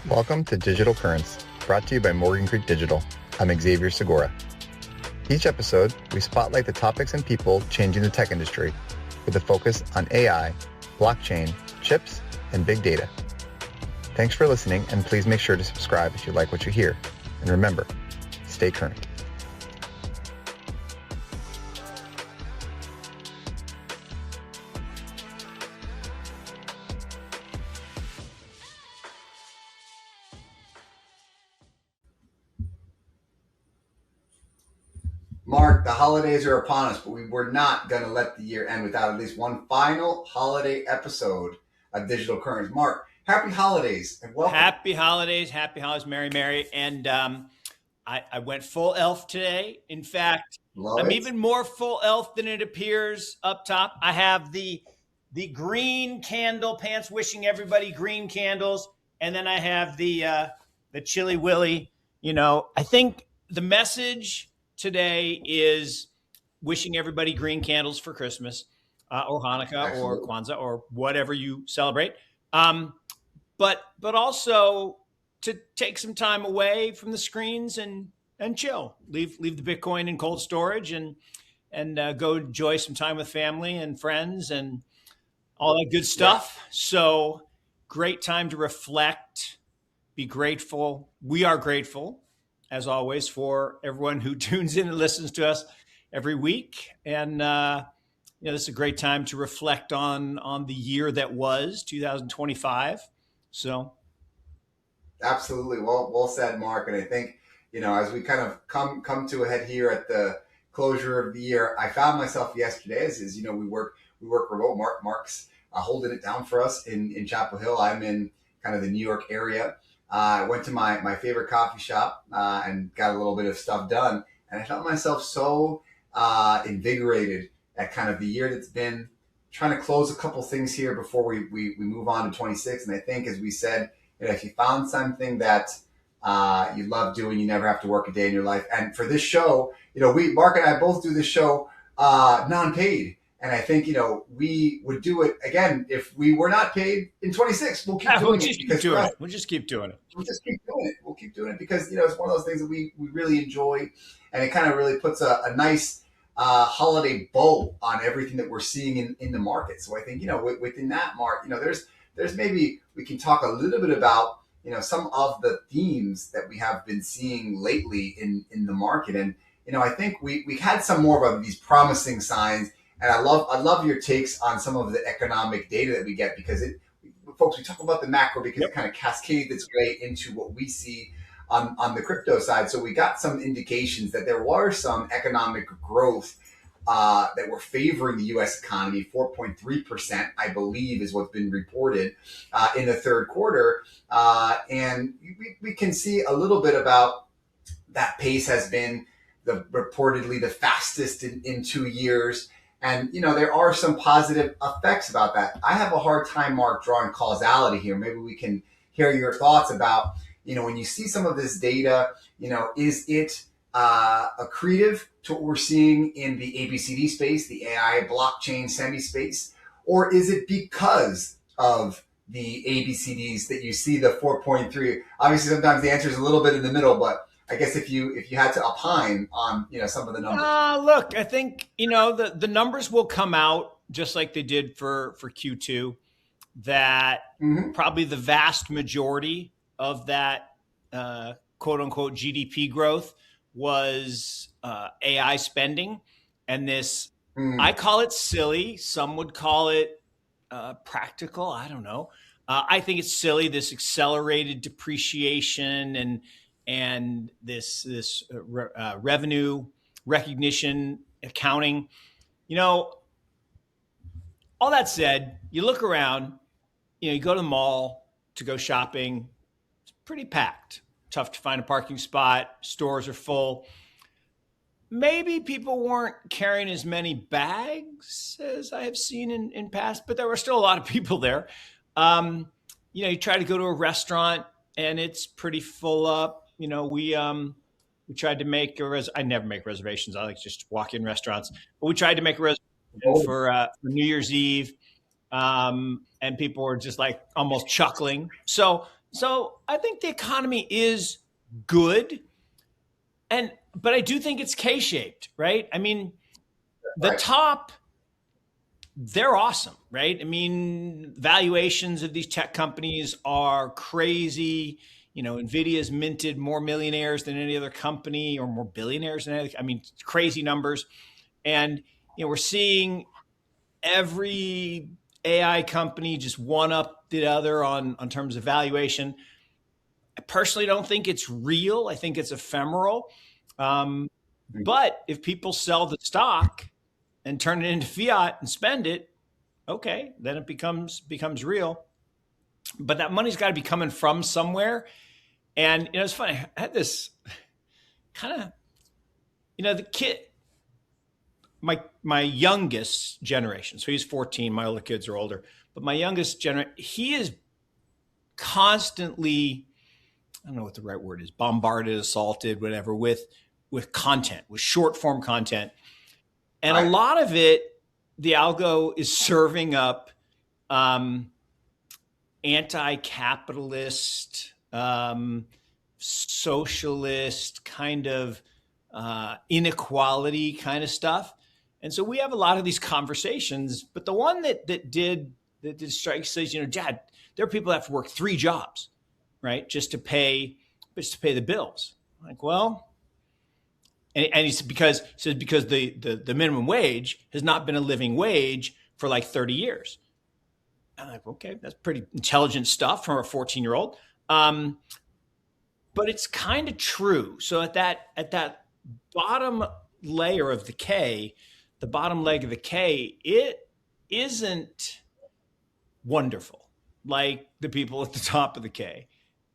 Welcome to Digital Currents, brought to you by Morgan Creek Digital. I'm Xavier Segura. Each episode, we spotlight the topics and people changing the tech industry with a focus on AI, blockchain, chips, and big data. Thanks for listening, and please make sure to subscribe if you like what you hear. And remember, stay current. Mark, the holidays are upon us, but we're not going to let the year end without at least one final holiday episode of Digital Currents. Mark, happy holidays and welcome. Happy holidays, Merry. And I went full elf today. In fact, I'm even more full elf than it appears up top. I have the green candle pants, wishing everybody green candles. And then I have the Chilly Willy. You know, I think the message today is wishing everybody green candles for Christmas or Hanukkah or Kwanzaa or whatever you celebrate. But also to take some time away from the screens and chill, leave the Bitcoin in cold storage and go enjoy some time with family and friends and all that good stuff. Yeah. So great time to reflect, be grateful. We are grateful, as always, for everyone who tunes in and listens to us every week. And this is a great time to reflect on the year that was 2025. So, absolutely, well said, Mark. And I think as we kind of come to a head here at the closure of the year, I found myself yesterday as we work remote. Mark's holding it down for us in Chapel Hill. I'm in kind of the New York area. I went to my favorite coffee shop and got a little bit of stuff done, and I felt myself so invigorated at kind of the year that's been. Trying to close a couple things here before we move on to 26. And I think, as we said, if you found something that you love doing, you never have to work a day in your life. And for this show, Mark and I both do this show non-paid. And I think, we would do it again if we were not paid in 26. We'll keep doing it. We'll just keep doing it. We'll keep doing it because, it's one of those things that we really enjoy. And it kind of really puts a nice holiday bow on everything that we're seeing in the market. So I think, within that, Mark, there's maybe we can talk a little bit about, some of the themes that we have been seeing lately in the market. And, I think we had some more of these promising signs. And I love your takes on some of the economic data that we get because folks, we talk about the macro because it kind of cascades its way into what we see on the crypto side. So we got some indications that there were some economic growth that were favoring the U.S. economy. 4.3%, I believe, is what's been reported in the third quarter. And we can see a little bit about that pace has been reportedly the fastest in 2 years. And, there are some positive effects about that. I have a hard time, Mark, drawing causality here. Maybe we can hear your thoughts about, when you see some of this data, is it accretive to what we're seeing in the ABCD space, the AI blockchain semi space, or is it because of the ABCDs that you see the 4.3? Obviously, sometimes the answer is a little bit in the middle, but I guess if you had to opine on some of the numbers. Look, I think the numbers will come out just like they did for Q2. That probably the vast majority of that quote unquote GDP growth was AI spending, and this I call it silly. Some would call it practical. I don't know. I think it's silly. This accelerated depreciation and this revenue recognition accounting. All that said, you look around. You go to the mall to go shopping. It's pretty packed. Tough to find a parking spot. Stores are full. Maybe people weren't carrying as many bags as I have seen in past, but there were still a lot of people there. You try to go to a restaurant and it's pretty full up. We tried to make I never make reservations. I like to just walk in restaurants, but we tried to make a reservation for New Year's Eve. And people were just like almost chuckling. So So I think the economy is good, but I do think it's K-shaped, right? I mean, the Right. top, they're awesome, right? I mean, valuations of these tech companies are crazy. Nvidia's minted more millionaires than any other company, or more billionaires than any. I mean, crazy numbers. And we're seeing every AI company just one up the other on terms of valuation. I personally don't think it's real. I think it's ephemeral. But if people sell the stock and turn it into fiat and spend it, okay, then it becomes real. But that money's got to be coming from somewhere. And it's funny. I had this kind of, the kid, my youngest generation. So he's 14. My other kids are older, but my youngest generation, he is constantly, I don't know what the right word is, bombarded, assaulted, whatever, with content, with short form content. And a lot of it, the algo is serving up anti-capitalist, socialist kind of inequality kind of stuff. And so we have a lot of these conversations, but the one that did strike says, Dad, there are people that have to work 3 jobs, right, just to pay the bills. I'm like, well, and he said because the minimum wage has not been a living wage for like 30 years. I'm like, okay, that's pretty intelligent stuff from a 14-year-old. But it's kind of true. So at that bottom layer of the K, the bottom leg of the K, it isn't wonderful like the people at the top of the K.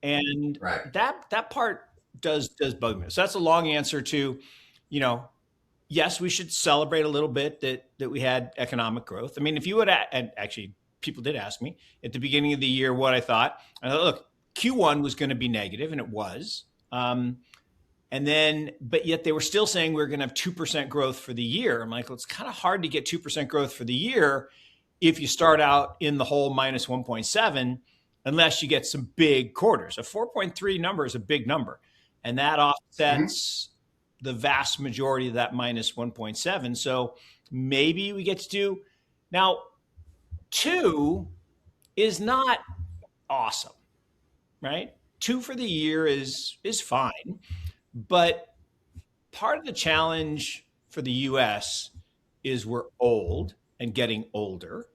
And that part does bug me. So that's a long answer to, yes, we should celebrate a little bit that we had economic growth. I mean, if you would, and actually people did ask me at the beginning of the year what I thought. I thought, look, Q1 was going to be negative, and it was. And then, but yet they were still saying we were going to have 2% growth for the year. I'm like, well, it's kind of hard to get 2% growth for the year if you start out in the hole minus 1.7, unless you get some big quarters. A 4.3 number is a big number, and that offsets the vast majority of that minus 1.7. So maybe we get to do now. 2 is not awesome, right? 2 for the year is fine, but part of the challenge for the US is we're old and getting older,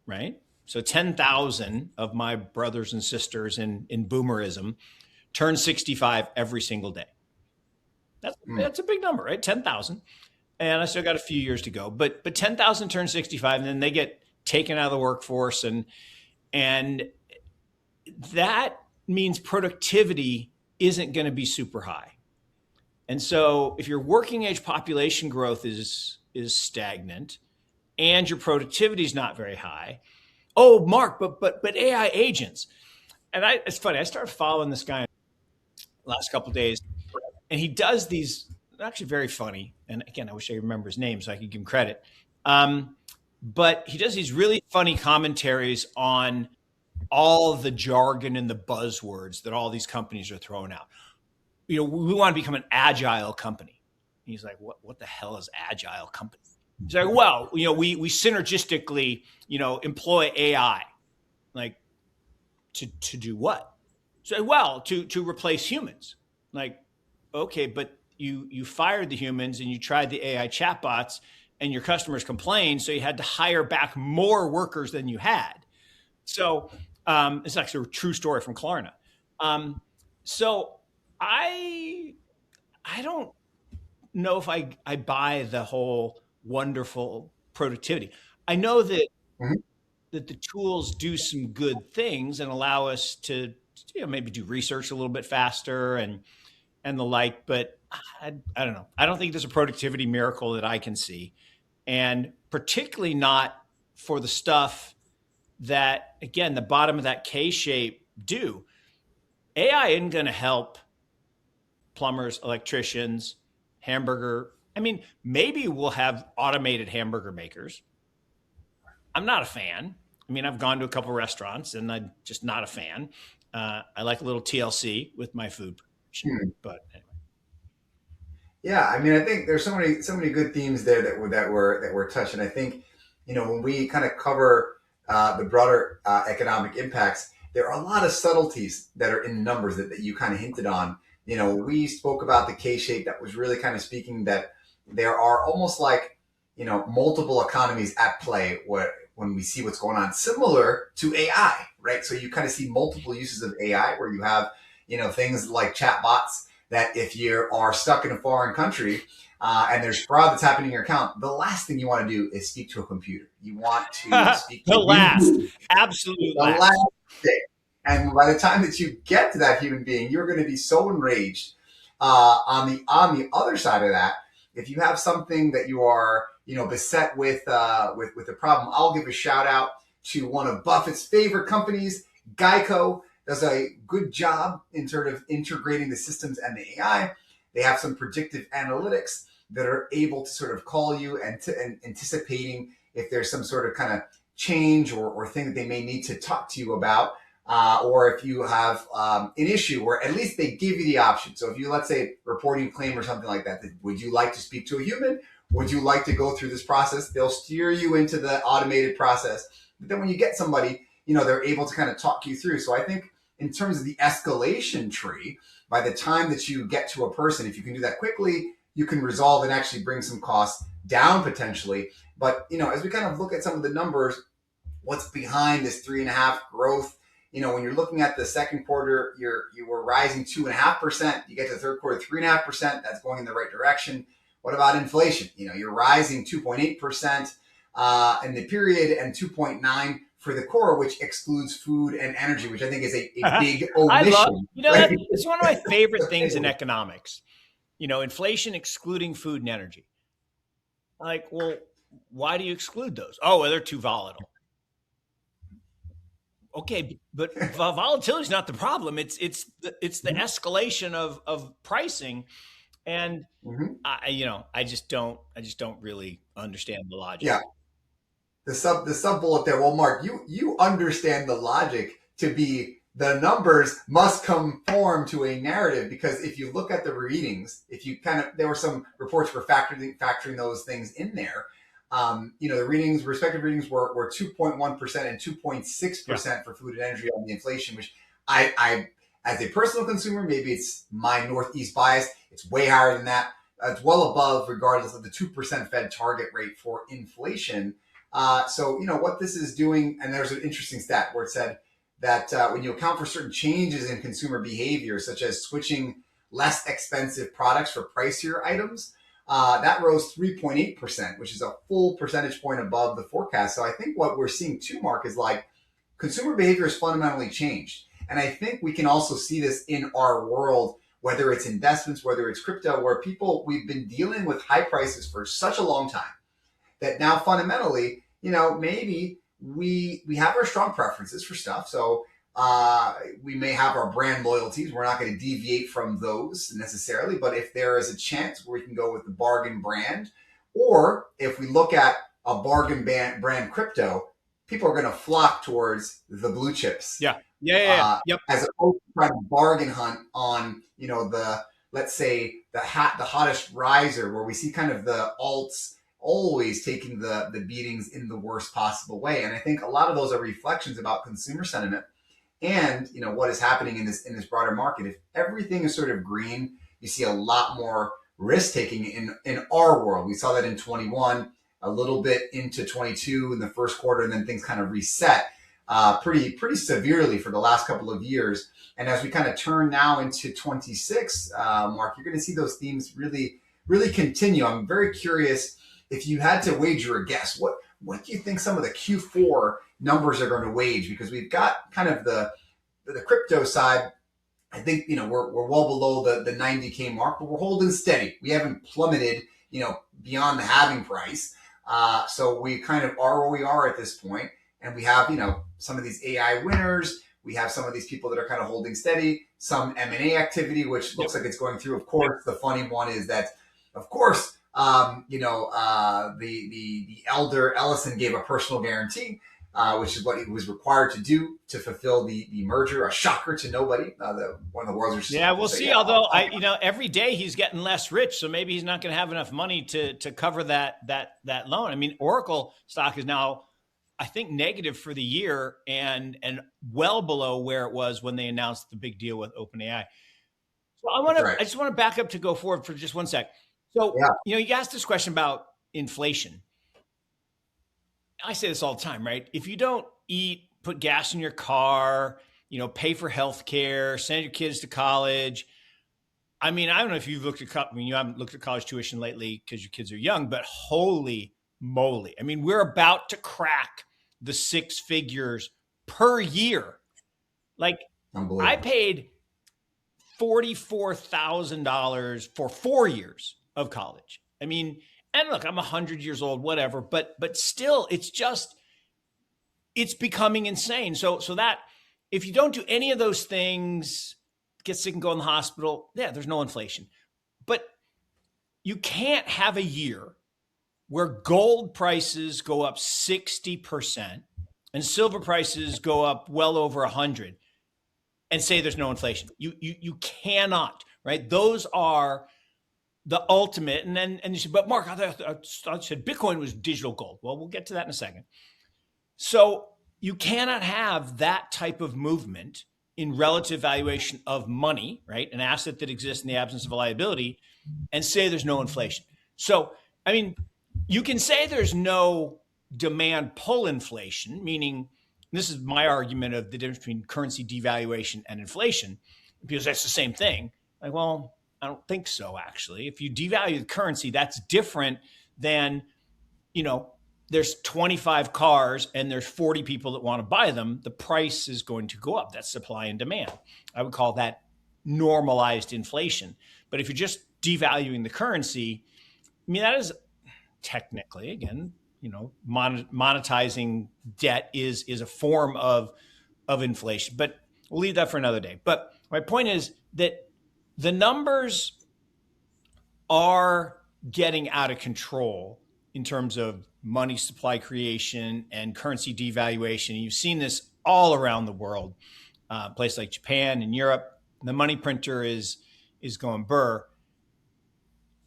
right? So 10,000 of my brothers and sisters in boomerism turn 65 every single day. That's a big number, right? 10,000. And I still got a few years to go, but 10,000 turn 65, and then they get taken out of the workforce, and that means productivity isn't going to be super high. And so if your working age population growth is stagnant and your productivity is not very high, oh, Mark, but AI agents. And it's funny, I started following this guy the last couple of days, and he does these, actually very funny, and again, I wish I could remember his name so I could give him credit. But he does these really funny commentaries on all the jargon and the buzzwords that all these companies are throwing out. We want to become an agile company. And he's like, what the hell is agile company? He's like, well, we synergistically, employ AI, like to do what? So, well, to replace humans. Like, okay, but you fired the humans and you tried the AI chatbots, and your customers complained, so you had to hire back more workers than you had. So it's actually a true story from Klarna. So I don't know if I buy the whole wonderful productivity. I know that that the tools do some good things and allow us to maybe do research a little bit faster and the like, but I don't know. I don't think there's a productivity miracle that I can see. And particularly not for the stuff that, again, the bottom of that K shape do. AI isn't going to help plumbers, electricians, hamburger. I mean, maybe we'll have automated hamburger makers. I'm not a fan. I mean, I've gone to a couple restaurants and I'm just not a fan. I like a little TLC with my food. But anyway. Yeah, I mean, I think there's so many good themes there that we're touching. I think, when we kind of cover the broader economic impacts, there are a lot of subtleties that are in the numbers that you kind of hinted on. We spoke about the K-shape that was really kind of speaking that there are almost like, multiple economies at play when we see what's going on, similar to AI, right? So you kind of see multiple uses of AI where you have, things like chatbots that if you are stuck in a foreign country and there's fraud that's happening in your account, the last thing you want to do is speak to a computer. You want to speak to absolute the last thing. And by the time that you get to that human being, you're going to be so enraged. On the other side of that, if you have something that you are beset with a problem, I'll give a shout out to one of Buffett's favorite companies, Geico. Does a good job in sort of integrating the systems and the AI. They have some predictive analytics that are able to sort of call you and anticipating if there's some sort of kind of change or thing that they may need to talk to you about, or if you have an issue where at least they give you the option. So if you, let's say, reporting a claim or something like that, would you like to speak to a human? Would you like to go through this process? They'll steer you into the automated process. But then when you get somebody, they're able to kind of talk you through. So I think in terms of the escalation tree, by the time that you get to a person, if you can do that quickly, you can resolve and actually bring some costs down potentially. But, as we kind of look at some of the numbers, what's behind this 3.5 growth, when you're looking at the second quarter, you were rising 2.5%. You get to the third quarter, 3.5%. That's going in the right direction. What about inflation? You're rising 2.8% in the period and 2.9% for the core, which excludes food and energy, which I think is a big omission. It's one of my favorite things in economics. Inflation excluding food and energy. Like, well, why do you exclude those? Oh, well, they're too volatile. Okay, but volatility is not the problem. It's the escalation of pricing, and I just don't really understand the logic. Yeah. The sub bullet there. Well, Mark, you understand the logic to be the numbers must conform to a narrative, because if you look at the readings, there were some reports for factoring those things in there. The respective readings were 2.1% and 2.6% for food and energy on the inflation, which I as a personal consumer, maybe it's my Northeast bias. It's way higher than that. It's well above, regardless of the 2% Fed target rate for inflation. So what this is doing, and there's an interesting stat where it said that when you account for certain changes in consumer behavior, such as switching less expensive products for pricier items, that rose 3.8%, which is a full percentage point above the forecast. So I think what we're seeing too, Mark, is like consumer behavior has fundamentally changed. And I think we can also see this in our world, whether it's investments, whether it's crypto, where we've been dealing with high prices for such a long time that now fundamentally, maybe we have our strong preferences for stuff. So we may have our brand loyalties. We're not going to deviate from those necessarily. But if there is a chance where we can go with the bargain brand, or if we look at a bargain brand crypto, people are going to flock towards the blue chips. Yep. As opposed to trying to bargain hunt on, let's say the hottest riser, where we see kind of the alts always taking the beatings in the worst possible way. And I think a lot of those are reflections about consumer sentiment and what is happening in this broader market. If everything is sort of green, you see a lot more risk taking in our world. We saw that in 21, a little bit into 22 in the first quarter, and then things kind of reset pretty severely for the last couple of years. And as we kind of turn now into 26, Mark, you're going to see those themes really continue. I'm very curious, if you had to wager a guess, what do you think some of the Q4 numbers are going to wage? Because we've got kind of the crypto side. I think, we're well below the 90K mark, but we're holding steady. We haven't plummeted, beyond the halving price. So we kind of are where we are at this point. And we have, some of these AI winners. We have some of these people that are kind of holding steady, some M&A activity, which looks like it's going through. Of course, the funny one is that, of course, the elder Ellison gave a personal guarantee. which is what he was required to do to fulfill the merger. A shocker to nobody. One of the world's richest. Yeah, we'll see. Yeah, although every day he's getting less rich, so maybe he's not going to have enough money to cover that loan. I mean, Oracle stock is now, I think, negative for the year and well below where it was when they announced the big deal with OpenAI. So I just want to back up to go forward for just one sec. So, you asked this question about inflation. I say this all the time, right? If you don't eat, put gas in your car, pay for healthcare, send your kids to college. I mean, I don't know if you've looked at, you haven't looked at college tuition lately because your kids are young, but holy moly. I mean, we're about to crack the 6 figures per year. Like, I paid $44,000 for 4 years of college. I mean, and look, I'm 100 years old, whatever, but still, it's becoming insane. So that if you don't do any of those things, get sick and go in the hospital, there's no inflation. But you can't have a year where gold prices go up 60% and silver prices go up well over 100 and say there's no inflation. You cannot, right? Those are the ultimate. And you said, but Mark, I said Bitcoin was digital gold. Well, we'll get to that in a second. So you cannot have that type of movement in relative valuation of money, right? An asset that exists in the absence of a liability, and say there's no inflation. So, I mean, you can say there's no demand pull inflation, meaning this is my argument of the difference between currency devaluation and inflation, because that's the same thing. Like, well, I don't think so, actually. If you devalue the currency, that's different than, there's 25 cars and there's 40 people that want to buy them. The price is going to go up. That's supply and demand. I would call that normalized inflation. But if you're just devaluing the currency, I mean, that is technically, again, monetizing debt is a form of inflation. But we'll leave that for another day. But my point is that the numbers are getting out of control in terms of money supply creation and currency devaluation. You've seen this all around the world, places like Japan and Europe. The money printer is going burr.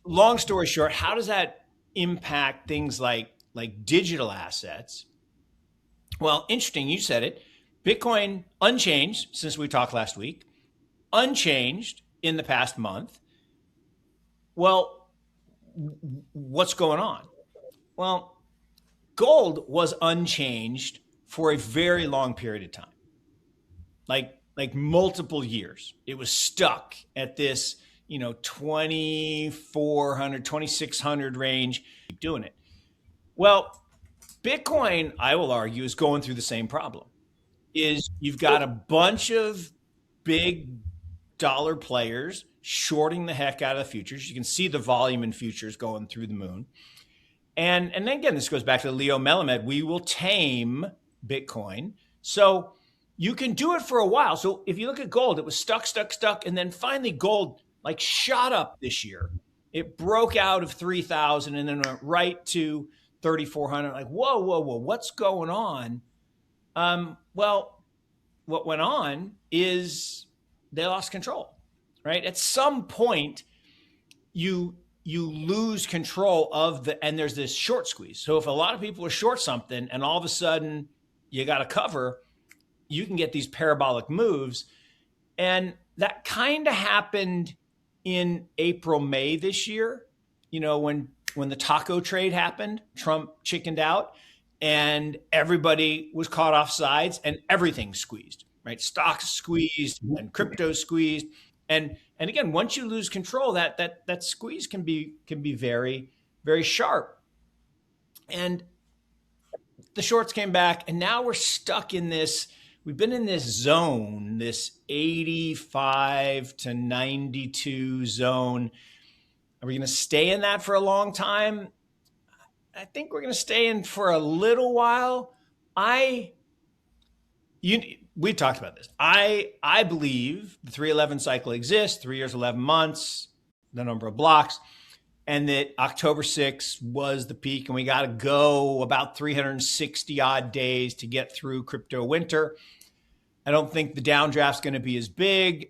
Long story short, how does that impact things like digital assets? Well, interesting, you said it. Bitcoin unchanged since we talked last week, unchanged in the past month. Well, what's going on? Well, gold was unchanged for a very long period of time, like multiple years. It was stuck at this, 2,400, 2,600 range. Keep doing it. Well, Bitcoin, I will argue, is going through the same problem. Is you've got a bunch of big dollar players shorting the heck out of the futures. You can see the volume in futures going through the moon. And then again, this goes back to Leo Melamed. We will tame Bitcoin. So you can do it for a while. So if you look at gold, it was stuck. And then finally gold shot up this year. It broke out of 3,000 and then went right to 3,400. Like, whoa, what's going on? Well, what went on is they lost control, right? At some point, you lose control of and there's this short squeeze. So if a lot of people are short something and all of a sudden you got to cover, you can get these parabolic moves. And that kind of happened in April, May this year, when the taco trade happened, Trump chickened out and everybody was caught off sides and everything squeezed, right? Stocks squeezed and crypto squeezed. And again, once you lose control, that squeeze can be very, very sharp. And the shorts came back, and now we're stuck in this. We've been in this zone, this 85 to 92 zone. Are we going to stay in that for a long time? I think we're going to stay in for a little while. We talked about this. I believe the 311 cycle exists, 3 years, 11 months, the number of blocks. and that October 6th was the peak, and we got to go about 360 odd days to get through crypto winter. I don't think the downdraft's going to be as big.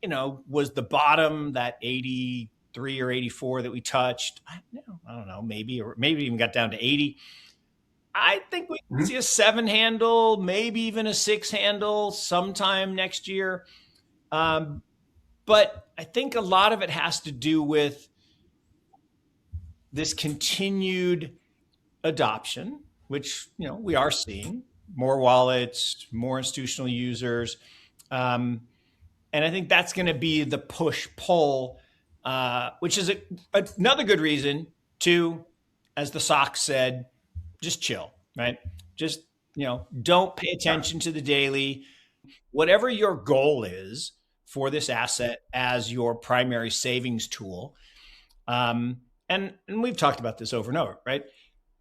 Was the bottom that 83 or 84 that we touched? I don't know, maybe even got down to 80. I think we can see a 7 handle, maybe even a 6 handle sometime next year. But I think a lot of it has to do with this continued adoption, which we are seeing more wallets, more institutional users, and I think that's going to be the push pull, which is another good reason to, as the Sox said, just chill, right? Just don't pay attention to the daily. Whatever your goal is for this asset as your primary savings tool. And we've talked about this over and over, right?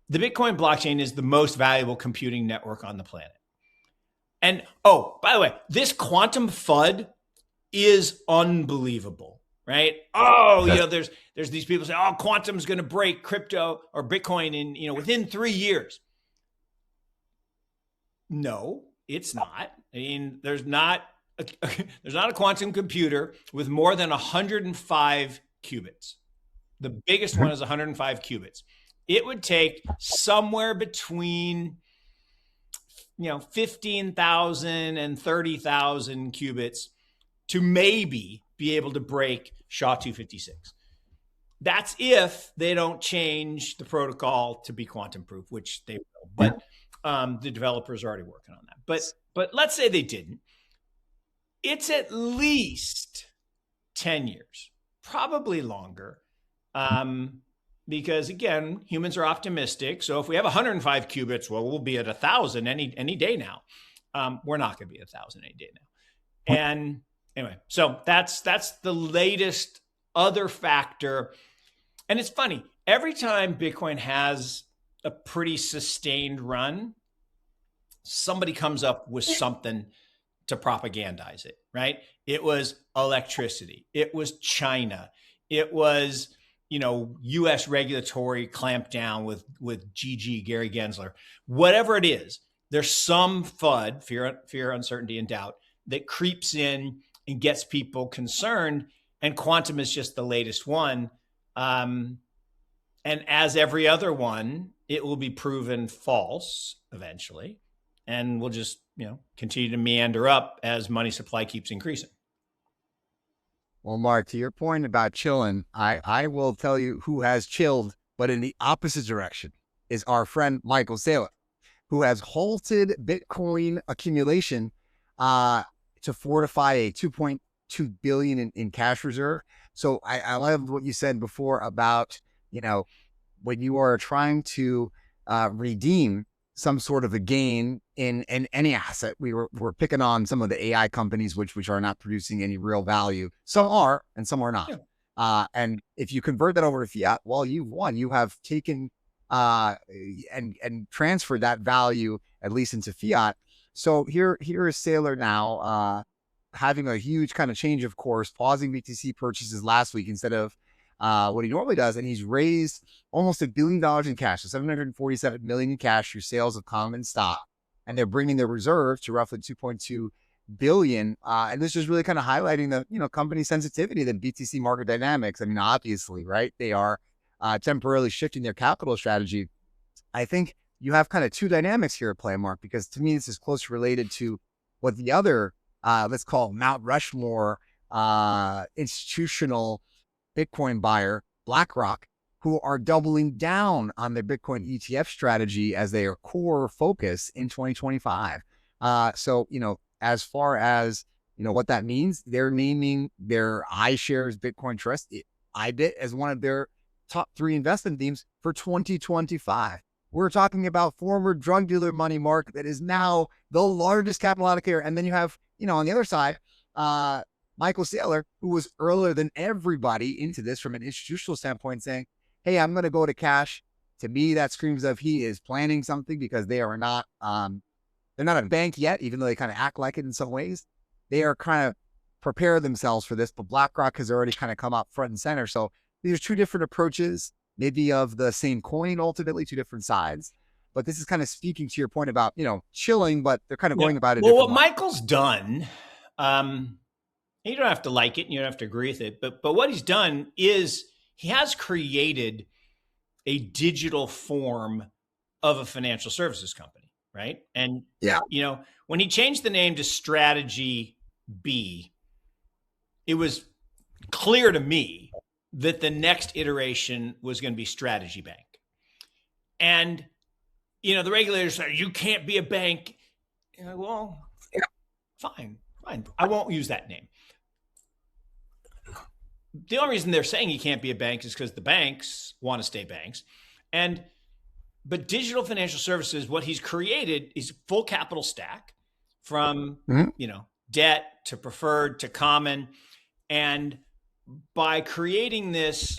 The Bitcoin blockchain is the most valuable computing network on the planet. And by the way, this quantum FUD is unbelievable, right? There's these people say, quantum's going to break crypto or Bitcoin in within 3 years. No, it's not. I mean, there's not a quantum computer with more than 105 qubits. The biggest one is 105 qubits. It would take somewhere between 15,000 and 30,000 qubits to maybe be able to break SHA-256. That's if they don't change the protocol to be quantum proof, which they will. But the developers are already working on that. But let's say they didn't. It's at least 10 years, probably longer. Because again, humans are optimistic. So if we have 105 qubits, well, we'll be at 1,000 any day now. We're not going to be at 1,000 any day now. And anyway, so that's the latest other factor. And it's funny, every time Bitcoin has a pretty sustained run, somebody comes up with something to propagandize it, right? It was electricity. It was China. It was, U.S. regulatory clampdown with Gary Gensler. Whatever it is, there's some FUD, fear, uncertainty, and doubt, that creeps in and gets people concerned. And quantum is just the latest one. And as every other one, it will be proven false eventually. And we'll just, continue to meander up as money supply keeps increasing. Well, Mark, to your point about chilling, I will tell you who has chilled, but in the opposite direction, is our friend Michael Saylor, who has halted Bitcoin accumulation to fortify a 2.2 billion in cash reserve. So I love what you said before about, when you are trying to redeem some sort of a gain in any asset. We're picking on some of the AI companies, which are not producing any real value. Some are, and some are not. Yeah. And if you convert that over to fiat, well, you've won. You have taken and transferred that value at least into fiat. So here is Saylor now having a huge kind of change of course, pausing BTC purchases last week instead of what he normally does, and he's raised almost $1 billion in cash, so $747 million in cash through sales of common stock, and they're bringing their reserve to roughly 2.2 billion. And this is really kind of highlighting the company sensitivity to BTC market dynamics. I mean, obviously, right? They are temporarily shifting their capital strategy. I think you have kind of two dynamics here at play, Mark, because to me this is closely related to what the other let's call Mount Rushmore institutional Bitcoin buyer, BlackRock, who are doubling down on their Bitcoin ETF strategy as their core focus in 2025. So, as far as, what that means, they're naming their iShares Bitcoin Trust, IBIT, as one of their top 3 investment themes for 2025. We're talking about former drug dealer money, Mark, that is now the largest capital allocator. And then you have, on the other side, Michael Saylor, who was earlier than everybody into this from an institutional standpoint, saying, hey, I'm going to go to cash. To me, that screams of he is planning something, because they are not, they're not a bank yet, even though they kind of act like it in some ways. They are kind of prepare themselves for this, but BlackRock has already kind of come up front and center. So these are two different approaches, maybe of the same coin, ultimately two different sides. But this is kind of speaking to your point about, chilling, but they're kind of going about it. Well, what Michael's done, you don't have to like it and you don't have to agree with it, but what he's done is he has created a digital form of a financial services company, right? And when he changed the name to Strategy B, it was clear to me that the next iteration was going to be Strategy Bank. And the regulators said, you can't be a bank. Well, fine. I won't use that name. The only reason they're saying you can't be a bank is because the banks want to stay banks. But digital financial services, what he's created is a full capital stack from, debt to preferred to common. And by creating this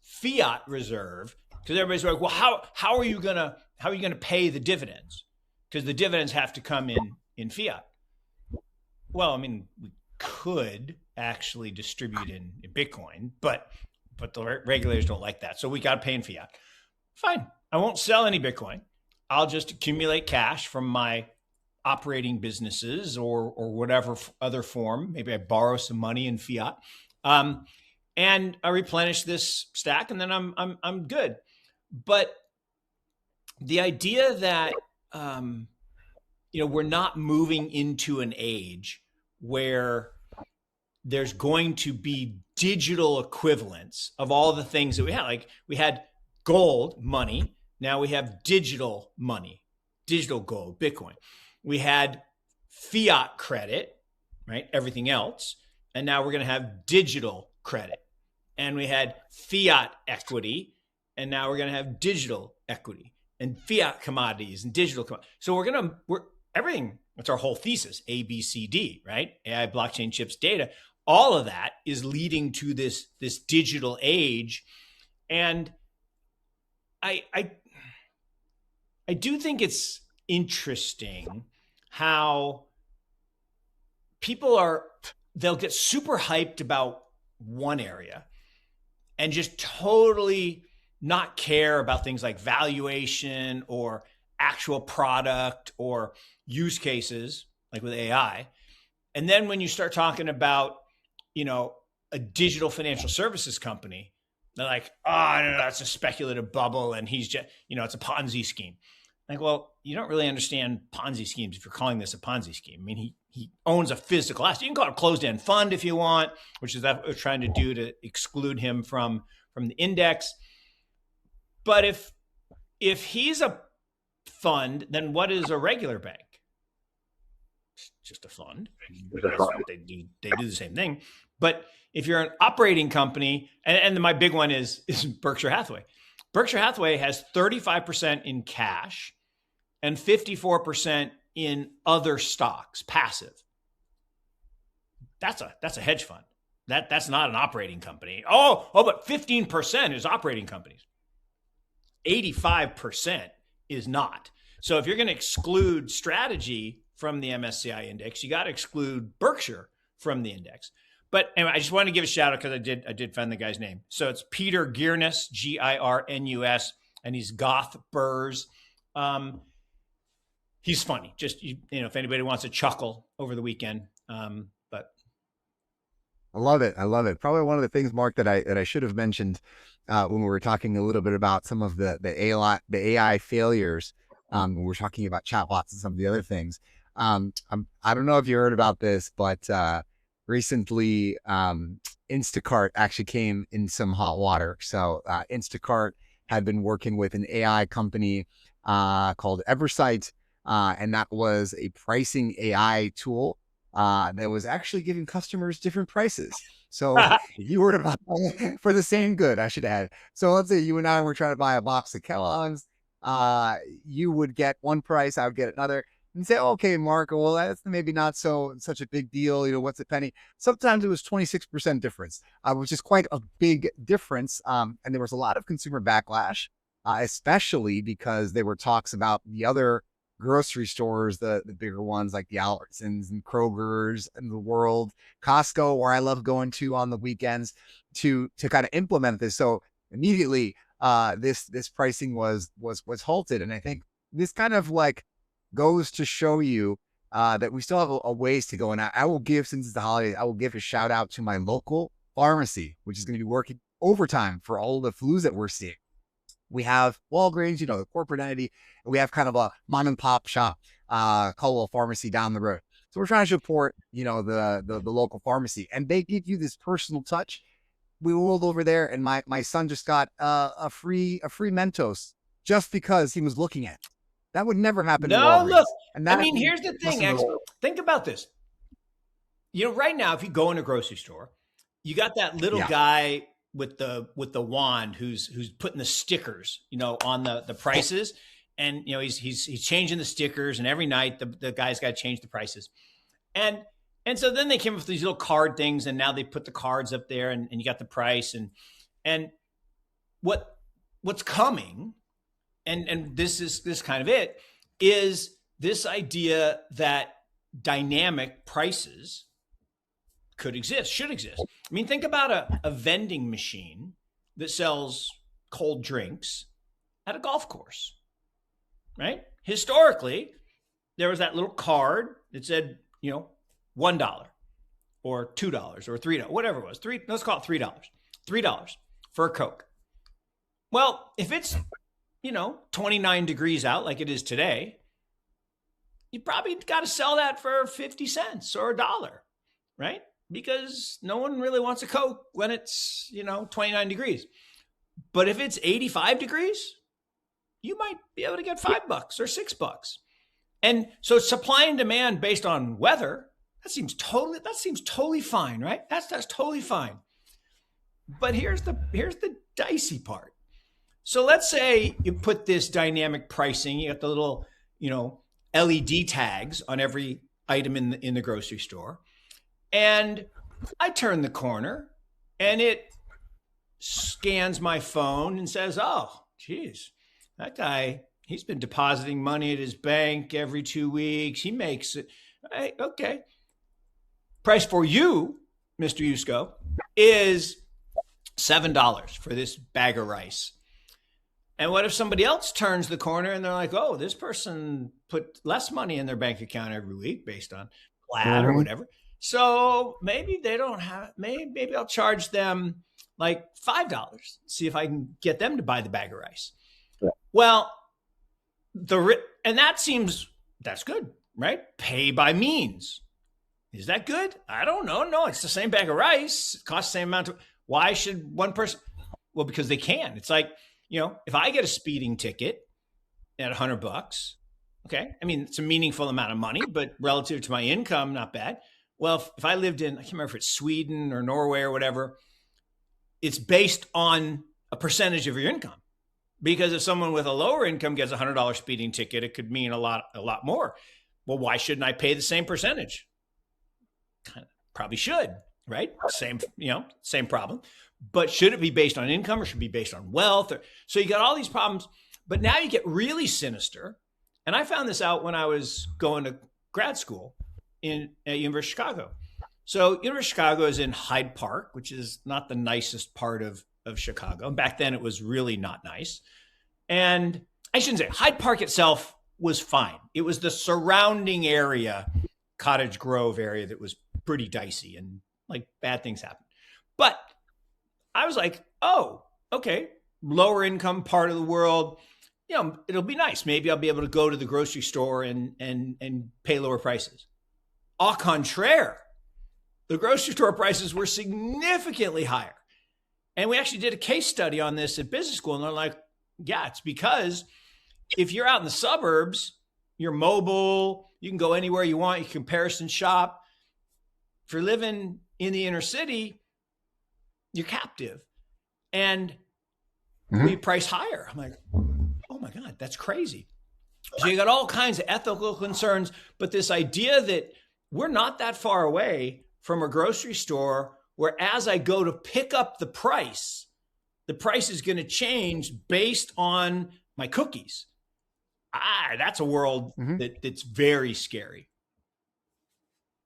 fiat reserve, because everybody's like, well, how are you gonna pay the dividends? Because the dividends have to come in fiat. Well, I mean, we could actually distribute in Bitcoin, but the regulators don't like that. So we got to pay in fiat. Fine. I won't sell any Bitcoin. I'll just accumulate cash from my operating businesses or whatever other form. Maybe I borrow some money in fiat. And I replenish this stack and then I'm good. But the idea that, we're not moving into an age where there's going to be digital equivalents of all the things that we had. Like we had gold money. Now we have digital money, digital gold, Bitcoin. We had fiat credit, right? Everything else. And now we're going to have digital credit. And we had fiat equity. And now we're going to have digital equity and fiat commodities and digital commodities. So we're everything. That's our whole thesis, A, B, C, D, right? AI, blockchain, chips, data. All of that is leading to this digital age. And I do think it's interesting how they'll get super hyped about one area and just totally not care about things like valuation or actual product or use cases like with AI. And then when you start talking about, a digital financial services company, they're like, oh, no, that's a speculative bubble. And he's just, it's a Ponzi scheme. Like, well, you don't really understand Ponzi schemes if you're calling this a Ponzi scheme. I mean, he owns a physical asset. You can call it a closed-end fund if you want, which is what we're trying to do to exclude him from the index. But if he's a fund, then what is a regular bank? It's just a fund. They do the same thing. But if you're an operating company, and my big one is Berkshire Hathaway. Berkshire Hathaway has 35% in cash and 54% in other stocks, passive. That's a hedge fund. That's not an operating company. Oh, but 15% is operating companies. 85% is not. So if you're going to exclude strategy from the MSCI index, you got to exclude Berkshire from the index. But anyway, I just wanted to give a shout out because I did find the guy's name. So it's Peter Girnus, Girnus, and he's Goth Burrs. He's funny. Just if anybody wants to chuckle over the weekend. But I love it. Probably one of the things, Mark, that I should have mentioned when we were talking a little bit about some of the AI failures. When we were talking about chatbots and some of the other things. I don't know if you heard about this, but recently Instacart actually came in some hot water. So Instacart had been working with an AI company called Eversight, and that was a pricing AI tool that was actually giving customers different prices. So if you were to buy for the same good, I should add. So let's say you and I were trying to buy a box of Kellogg's, you would get one price, I would get another. And say, okay, Mark, well, that's maybe not such a big deal. What's a penny? Sometimes it was 26% difference, which is quite a big difference. And there was a lot of consumer backlash, especially because there were talks about the other grocery stores, the bigger ones like the Albertsons and Kroger's and the world, Costco, where I love going to on the weekends to kind of implement this. So immediately, this pricing was halted, and I think this kind of like goes to show you that we still have a ways to go. And I will give, since it's the holiday, I will give a shout out to my local pharmacy, which is going to be working overtime for all the flus that we're seeing. We have Walgreens, the corporate entity, and we have kind of a mom and pop shop, Colwell Pharmacy down the road. So we're trying to support, the local pharmacy, and they give you this personal touch. We rolled over there, and my son just got a free Mentos just because he was looking at it. That would never happen. No, look. And here's the thing. Actually, think about this. Right now, if you go in a grocery store, you got that little guy with the wand who's putting the stickers, on the prices, and he's changing the stickers, and every night the guy's got to change the prices, and so then they came up with these little card things, and now they put the cards up there, and you got the price, and what's coming, and this kind of it is this idea that dynamic prices should exist. Think about a vending machine that sells cold drinks at a golf course, right? Historically, there was that little card that said, $1 or $2 or $3, whatever it was. Let's call it $3. $3 for a Coke. Well, if it's, 29 degrees out like it is today, you probably got to sell that for 50 cents or $1, right? Because no one really wants a Coke when it's, 29 degrees. But if it's 85 degrees, you might be able to get $5 or $6. And so supply and demand based on weather, that seems totally fine, right? That's totally fine. But here's the dicey part. So let's say you put this dynamic pricing, you got the little, LED tags on every item in the grocery store. And I turn the corner and it scans my phone and says, oh, geez, that guy, he's been depositing money at his bank every 2 weeks. He makes it. Right, okay. Price for you, Mr. Yusko, is $7 for this bag of rice. And what if somebody else turns the corner and they're like, oh, this person put less money in their bank account every week based on flat or whatever. So maybe they don't have, maybe I'll charge them like $5, see if I can get them to buy the bag of rice. Yeah. Well, and that's good, right? Pay by means. Is that good? I don't know. No, it's the same bag of rice. It costs the same amount. Why should one person? Well, because they can. It's like, if I get a speeding ticket at $100, okay, it's a meaningful amount of money, but relative to my income, not bad. Well, if I lived in, I can't remember if it's Sweden or Norway or whatever, it's based on a percentage of your income. Because if someone with a lower income gets a $100 speeding ticket, it could mean a lot more. Well, why shouldn't I pay the same percentage? Probably should, right? Same problem. But should it be based on income or should it be based on wealth? So you got all these problems, but now you get really sinister. And I found this out when I was going to grad school at University of Chicago. So University of Chicago is in Hyde Park, which is not the nicest part of Chicago. Back then it was really not nice. And I shouldn't say Hyde Park itself was fine. It was the surrounding area, Cottage Grove area, that was pretty dicey and like bad things happened. But I was like, oh, okay, lower income part of the world, it'll be nice. Maybe I'll be able to go to the grocery store and pay lower prices. Au contraire, the grocery store prices were significantly higher. And we actually did a case study on this at business school. And they're like, yeah, it's because if you're out in the suburbs, you're mobile, you can go anywhere you want, you can comparison shop. If you're living in the inner city, you're captive. And we price higher. I'm like, oh my God, that's crazy. So you got all kinds of ethical concerns, but this idea that we're not that far away from a grocery store where as I go to pick up the price is going to change based on my cookies. that's a world that's very scary.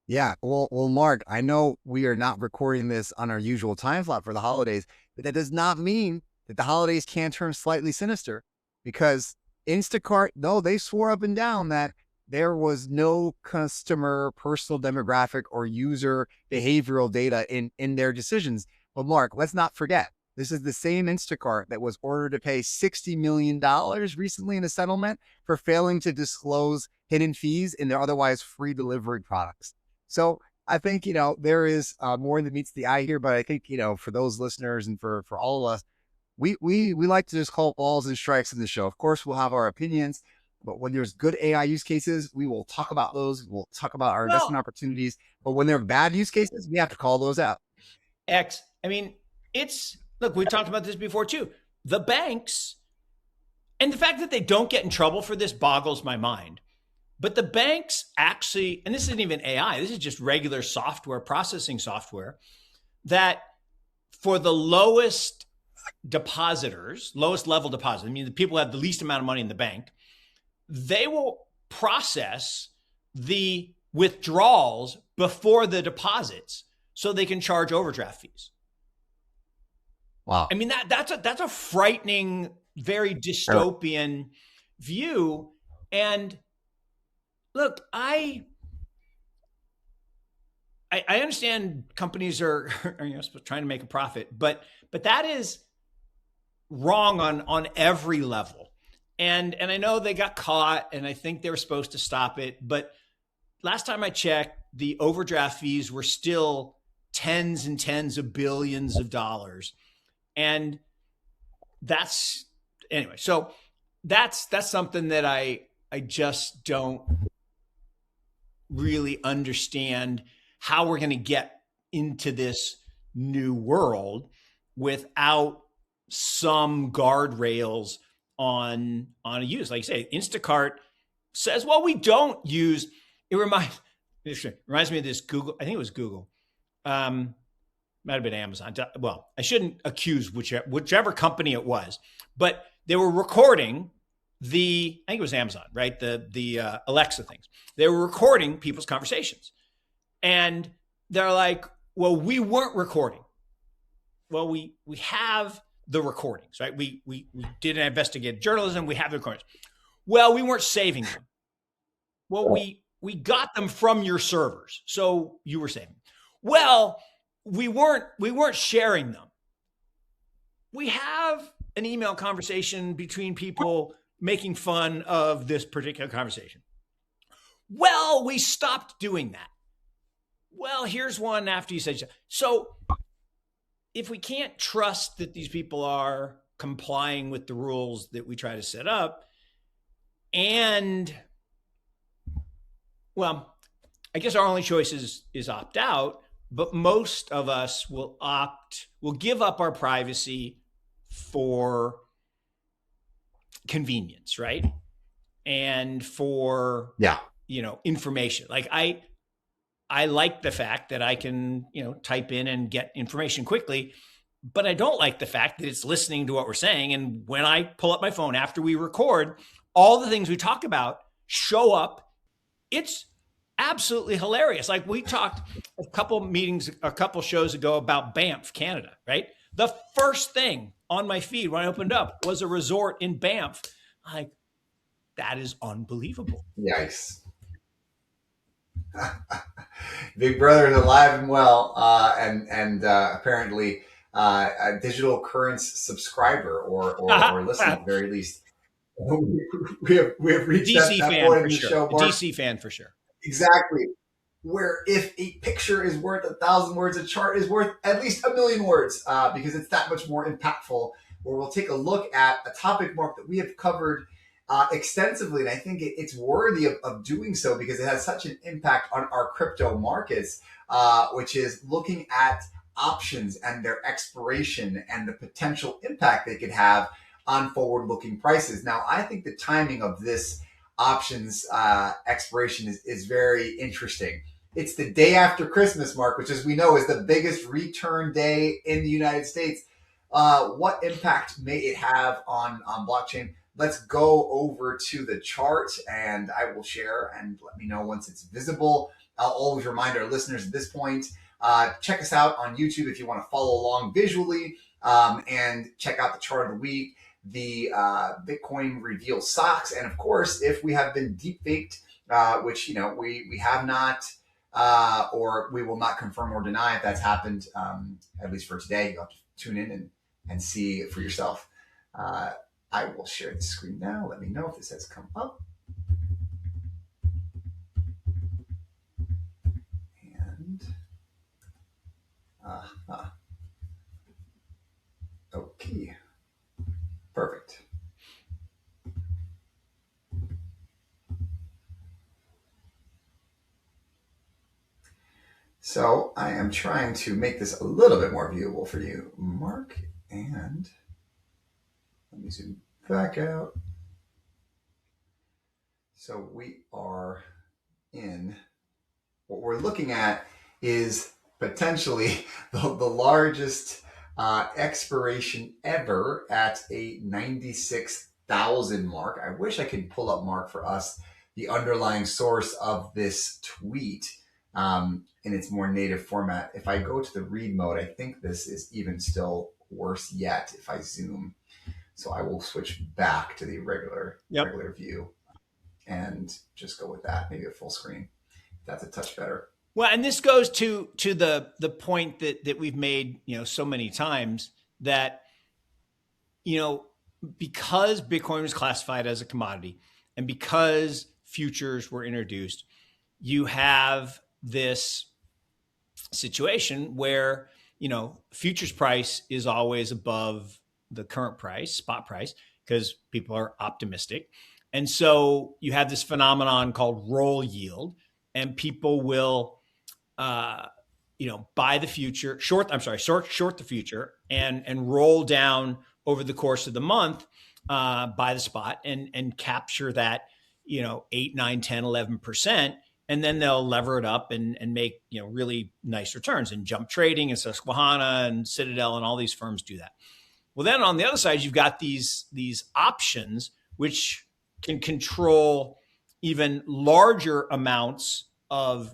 Yeah. Well, Mark, I know we are not recording this on our usual time slot for the holidays, but that does not mean that the holidays can't turn slightly sinister, because Instacart, no, they swore up and down that there was no customer personal demographic or user behavioral data in their decisions. But Mark, let's not forget, this is the same Instacart that was ordered to pay $60 million recently in a settlement for failing to disclose hidden fees in their otherwise free delivery products. So I think, there is more than meets the eye here, but I think, for those listeners and for all of us, we like to just call balls and strikes in the show. Of course, we'll have our opinions, but when there's good AI use cases, we will talk about those. We'll talk about our investment opportunities. But when there are bad use cases, we have to call those out. Look, we talked about this before too. The banks, and the fact that they don't get in trouble for this boggles my mind. But the banks actually, and this isn't even AI, this is just regular software, processing software, that for the lowest depositors, lowest level depositors, the people who have the least amount of money in the bank, they will process the withdrawals before the deposits so they can charge overdraft fees. Wow. That's a frightening, very dystopian view. And look, I understand companies are trying to make a profit, but that is wrong on every level. And I know they got caught, and I think they were supposed to stop it. But last time I checked, the overdraft fees were still tens and tens of billions of dollars. And that's something that I just don't really understand how we're going to get into this new world without some guardrails on a use. Like you say, Instacart says, well, we don't use, it reminds me of this Google, I think it was Google. Might have been Amazon. Well, I shouldn't accuse whichever company it was, but they were recording I think it was Amazon, right? The Alexa things. They were recording people's conversations. And they're like, well, we weren't recording. Well, we have the recordings, right? We did an investigative journalism. We have the recordings. Well, we weren't saving them. Well, we got them from your servers, so you were saving them. Well, we weren't sharing them. We have an email conversation between people making fun of this particular conversation. Well, we stopped doing that. Well, here's one after you said so. If we can't trust that these people are complying with the rules that we try to set up, and well, I guess our only choice is opt out, but most of us will give up our privacy for convenience, right? And for information. Like I like the fact that I can, type in and get information quickly, but I don't like the fact that it's listening to what we're saying. And when I pull up my phone after we record, all the things we talk about show up. It's absolutely hilarious. Like we talked a couple shows ago about Banff, Canada, right? The first thing on my feed when I opened up was a resort in Banff. Like, that is unbelievable. Yikes. Big Brother is alive and well, and apparently a digital currents subscriber or listener at the very least. We have reached DC that fan point for in the sure. show, Mark. DC fan for sure. Exactly. Where if a picture is worth 1,000 words, a chart is worth at least 1,000,000 words, because it's that much more impactful. Where we'll take a look at a topic, Mark, that we have covered extensively, and I think it's worthy of doing so because it has such an impact on our crypto markets, which is looking at options and their expiration and the potential impact they could have on forward-looking prices. Now, I think the timing of this options expiration is very interesting. It's the day after Christmas, Mark, which, as we know, is the biggest return day in the United States. What impact may it have on blockchain? let's go over to the chart, and I will share, and let me know once it's visible. I'll always remind our listeners at this point, check us out on YouTube if you want to follow along visually, and check out the chart of the week, the Bitcoin reveal socks, and of course, if we have been deep faked, which we have not, or we will not confirm or deny if that's happened, at least for today. You'll have to tune in and see it for yourself. I will share the screen now. Let me know if this has come up. And okay, perfect. So I am trying to make this a little bit more viewable for you, Mark, and let me zoom back out. So we are in, what we're looking at is potentially the largest expiration ever at a 96,000 mark. I wish I could pull up, Mark, for us the underlying source of this tweet in its more native format. If I go to the read mode, I think this is even still worse yet if I zoom. So I will switch back to the regular view and just go with that, maybe a full screen. That's a touch better. Well, and this goes to the point that we've made, so many times, that, because Bitcoin was classified as a commodity and because futures were introduced, you have this situation where, futures price is always above the current price, spot price, because people are optimistic. And so you have this phenomenon called roll yield, and people will, buy the future, short the future and roll down over the course of the month, buy the spot and capture that, 8, 9, 10, 11%. And then they'll lever it up and make, really nice returns. And Jump Trading and Susquehanna and Citadel and all these firms do that. Well, then on the other side, you've got these options, which can control even larger amounts of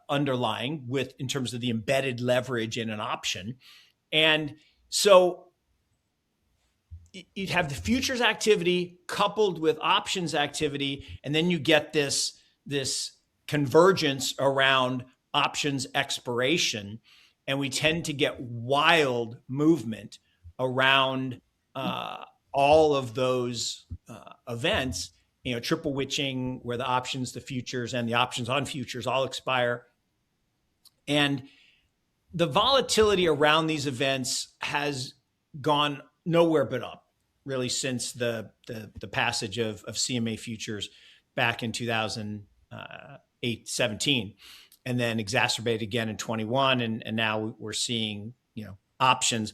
underlying in terms of the embedded leverage in an option. And so you'd have the futures activity coupled with options activity, and then you get this convergence around options expiration, and we tend to get wild movement around all of those events, triple witching, where the options, the futures, and the options on futures all expire. And the volatility around these events has gone nowhere but up, really, since the passage of CMA futures back in 2008, 17, and then exacerbated again in 21. And now we're seeing, options.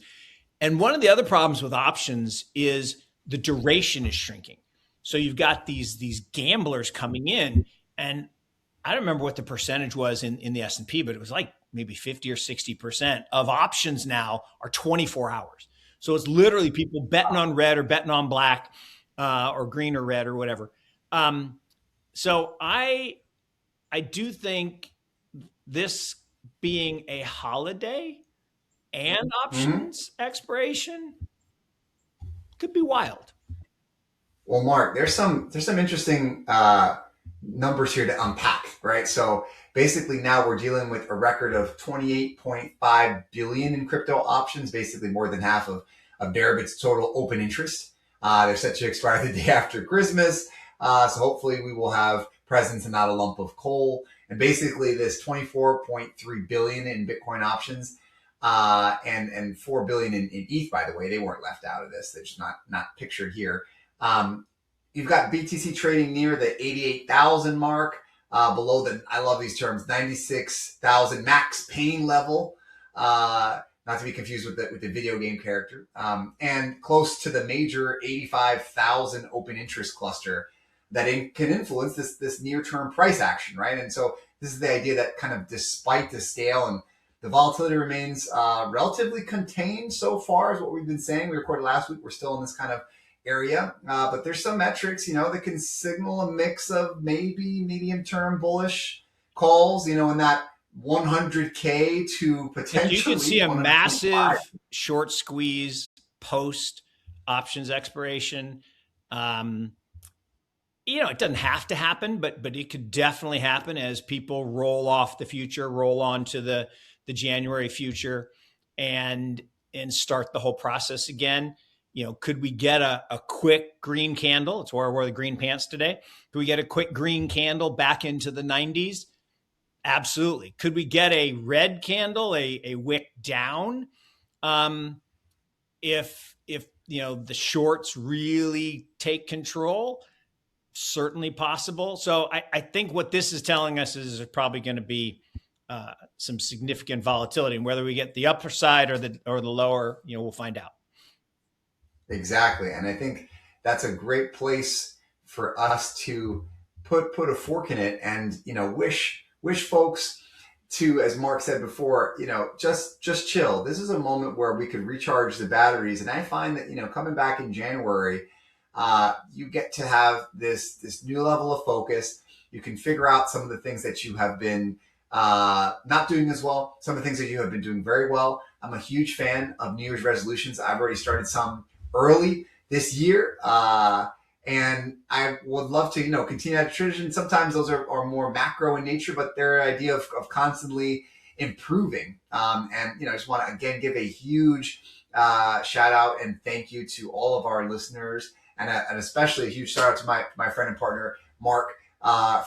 And one of the other problems with options is the duration is shrinking. So you've got these gamblers coming in, and I don't remember what the percentage was in the S&P, but it was like maybe 50 or 60% of options now are 24 hours. So it's literally people betting on red or betting on black, or green or red or whatever. So I do think this being a holiday and options expiration could be wild. Well, Mark, there's some interesting numbers here to unpack, right? So basically now we're dealing with a record of 28.5 billion in crypto options, basically more than half of Deribit's total open interest. They're set to expire the day after Christmas. So hopefully we will have presence and not a lump of coal. And basically this 24.3 billion in Bitcoin options, and 4 billion in ETH, by the way, they weren't left out of this. They're just not pictured here. You've got BTC trading near the 88,000 mark, below I love these terms, 96,000 max pain level, not to be confused with the video game character, and close to the major 85,000 open interest cluster that can influence this near-term price action, right? And so this is the idea that kind of despite the scale and the volatility remains relatively contained so far, is what we've been saying. We recorded last week. We're still in this kind of area. But there's some metrics, that can signal a mix of maybe medium-term bullish calls, in that 100K to potentially you can see a 125. massive short squeeze post options expiration. It doesn't have to happen, but it could definitely happen as people roll off the future, roll on to the January future, and start the whole process again. Could we get a quick green candle? It's why I wore the green pants today. Could we get a quick green candle back into the 90s? Absolutely. Could we get a red candle, a wick down? If the shorts really take control, certainly possible. So I think what this is telling us is there's probably going to be some significant volatility, and whether we get the upper side or the lower, we'll find out. Exactly. And I think that's a great place for us to put a fork in it and, wish folks to, as Mark said before, just chill. This is a moment where we could recharge the batteries. And I find that, coming back in January, you get to have this new level of focus. You can figure out some of the things that you have been not doing as well, some of the things that you have been doing very well. I'm a huge fan of New Year's resolutions. I've already started some early this year. And I would love to, continue that tradition. Sometimes those are more macro in nature, but they're an idea of constantly improving. And, I just want to, again, give a huge shout out and thank you to all of our listeners, and especially a huge shout out to my friend and partner, Mark,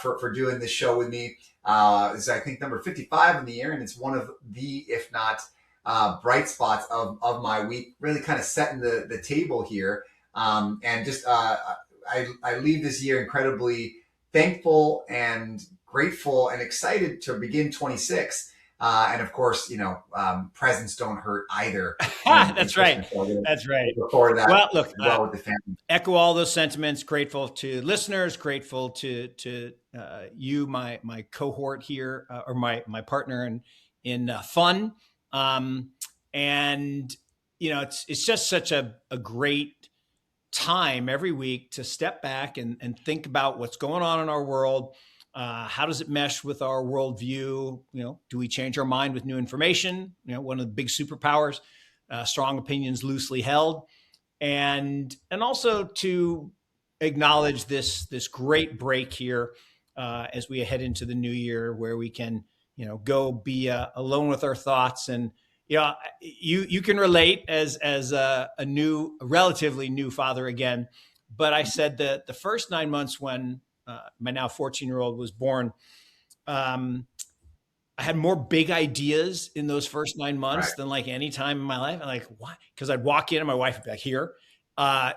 for doing this show with me. This is, I think, number 55 in the year, and it's one of the, if not bright spots of my week, really kind of setting the table here. And just, I leave this year incredibly thankful and grateful and excited to begin 26. And of course, presents don't hurt either. That's right. That's right. Before that, well, look, with the family. Echo all those sentiments. Grateful to listeners. Grateful to you, my cohort here, or my partner in fun. And it's just such a great time every week to step back and think about what's going on in our world. How does it mesh with our worldview? Do we change our mind with new information? One of the big superpowers, strong opinions loosely held, and also to acknowledge this great break here as we head into the new year, where we can go be alone with our thoughts. And you can relate as a relatively new father again. But I said that the first 9 months when my now 14-year-old was born, I had more big ideas in those first 9 months than like any time in my life. And like, why? Because I'd walk in and my wife would be like, "Here,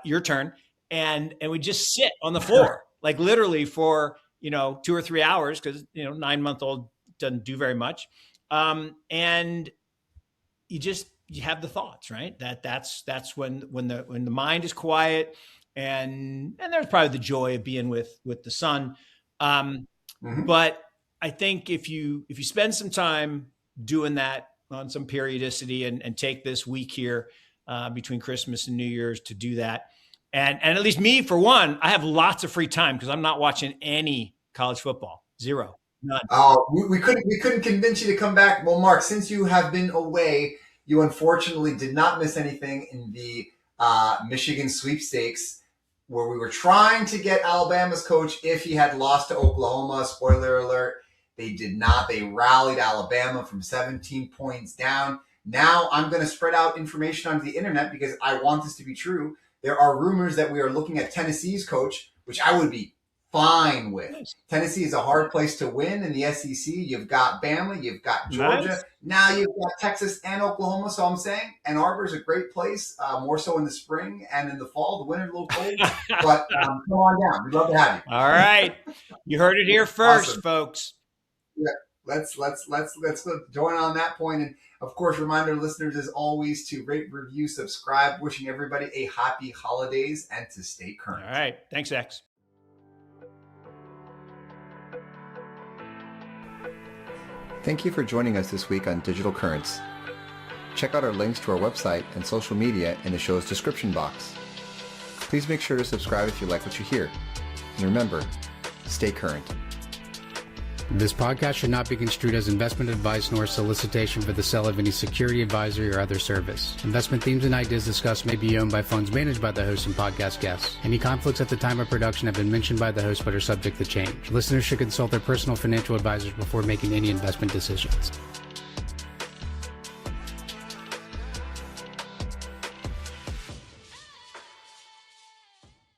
your turn," and we'd just sit on the floor, like literally for 2 or 3 hours, because 9-month-old doesn't do very much, and you have the thoughts, right? That's when the mind is quiet. And there's probably the joy of being with the son. But I think if you spend some time doing that on some periodicity and take this week here between Christmas and New Year's to do that. And at least me, for one, I have lots of free time because I'm not watching any college football. Zero. None. Oh, we couldn't convince you to come back. Well, Mark, since you have been away, you unfortunately did not miss anything in the Michigan sweepstakes, where we were trying to get Alabama's coach if he had lost to Oklahoma. Spoiler alert, they did not. They rallied Alabama from 17 points down. Now I'm going to spread out information onto the internet because I want this to be true. There are rumors that we are looking at Tennessee's coach, which I would be fine with. Nice. Tennessee is a hard place to win in the SEC. You've got Bama, you've got Georgia. Nice. Now you've got Texas and Oklahoma. So I'm saying Ann Arbor is a great place, more so in the spring and in the fall. The winter's a little cold, but come on down. We'd love to have you. All right. You heard it here first, awesome. Folks. Yeah, let's go join on that point. And of course, reminder listeners as always to rate, review, subscribe, wishing everybody a happy holidays and to stay current. All right. Thanks, X. Thank you for joining us this week on Digital Currents. Check out our links to our website and social media in the show's description box. Please make sure to subscribe if you like what you hear. And remember, stay current. This podcast should not be construed as investment advice nor solicitation for the sale of any security, advisory, or other service. Investment themes and ideas discussed may be owned by funds managed by the host and podcast guests. Any conflicts at the time of production have been mentioned by the host but are subject to change. Listeners should consult their personal financial advisors before making any investment decisions.